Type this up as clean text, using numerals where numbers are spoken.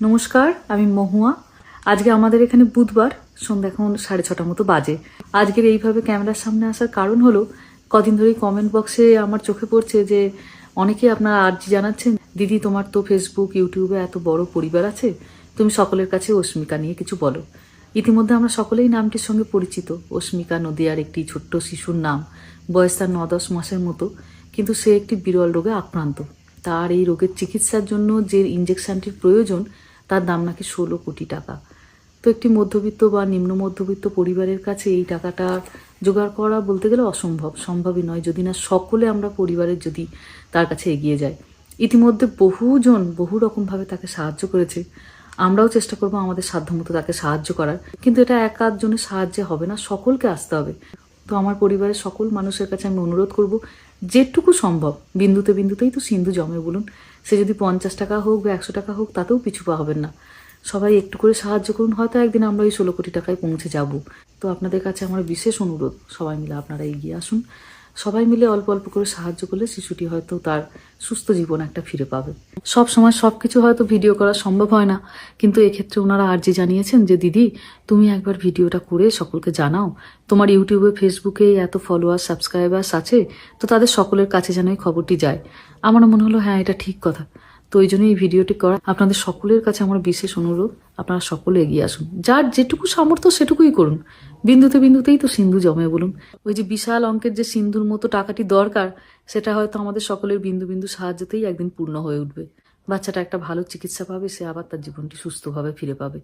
নমস্কার, আমি মহুয়া। আজকে আমাদের এখানে বুধবার সন্ধ্যা এখন 6:30 মতো বাজে। আজকের এইভাবে ক্যামেরার সামনে আসার কারণ হলো, কদিন ধরেই কমেন্ট বক্সে আমার চোখে পড়ছে যে অনেকেই আপনারা আর্জি জানাচ্ছেন, দিদি তোমার তো ফেসবুক ইউটিউবে এত বড় পরিবার আছে, তুমি সকলের কাছে অস্মিকা নিয়ে কিছু বলো। ইতিমধ্যে আমরা সকলেই নামটির সঙ্গে পরিচিত। অস্মিকা নদিয়ার একটি ছোট্ট শিশুর নাম, বয়স তার 9-10 মাসের মতো, কিন্তু সে একটি বিরল রোগে আক্রান্ত। তার এই রোগের চিকিৎসার জন্য যে ইঞ্জেকশনটির প্রয়োজন তার দাম নাকি 16 কোটি টাকা। তো একটি মধ্যবিত্ত বা নিম্ন মধ্যবিত্ত পরিবারের কাছে এই টাকাটা জোগাড় করা বলতে গেলে সম্ভবই নয়, যদি না সকলে আমরা পরিবারের যদি তার কাছে এগিয়ে যাই। ইতিমধ্যে বহুজন বহু রকমভাবে তাকে সাহায্য করেছে। আমরাও চেষ্টা করবো আমাদের সাধ্যমতো তাকে সাহায্য করার, কিন্তু এটা এক আধজনের সাহায্যে হবে না, সকলকে আসতে হবে। তো আমার পরিবারের সকল মানুষের কাছে আমি অনুরোধ করব, যেটুকু সম্ভব, বিন্দুতে বিন্দুতেই তো সিন্ধু জমে বলুন, সে যদি 50 টাকা হোক বা 100 টাকা হোক, তাতেও পিছু পা হবেন না। সবাই একটু করে সাহায্য করুন, হয়তো একদিন আমরা এই 16 কোটি টাকায় পৌঁছে যাব। তো আপনাদের কাছে আমার বিশেষ অনুরোধ, সবাই মিলে আপনারা এগিয়ে আসুন। সবাই মিলে অল্প অল্প করে সাহায্য করলে শিশুটি হয়তো তার সুস্থ জীবন একটা ফিরে পাবে। সব সময় সব কিছু হয়তো ভিডিও করা সম্ভব হয় না, কিন্তু এক্ষেত্রে ওনারা আর্জি জানিয়েছেন যে দিদি তুমি একবার ভিডিওটা করে সকলকে জানাও, তোমার ইউটিউবে ফেসবুকে এত ফলোয়ার সাবস্ক্রাইবার্স আছে, তো তাদের সকলের কাছে যেন এই খবরটি যায়। আমারও মনে হলো হ্যাঁ, এটা ঠিক কথা। তো ওই জন্য এই ভিডিওটি করা। আপনাদের সকলের কাছে আমার বিশেষ অনুরোধ, আপনারা সকলে এগিয়ে আসুন। যার যেটুকু সামর্থ্য সেটুকুই করুন, বিন্দুতে বিন্দুতেই তো সিন্ধু জমে বলুন। ওই যে বিশাল অঙ্কের যে সিন্ধুর মতো টাকাটি দরকার, সেটা হয়তো আমাদের সকলের বিন্দু বিন্দু সাহায্যতেই একদিন পূর্ণ হয়ে উঠবে। বাচ্চাটা একটা ভালো চিকিৎসা পাবে, সে আবার তার জীবনটি সুস্থভাবে ফিরে পাবে।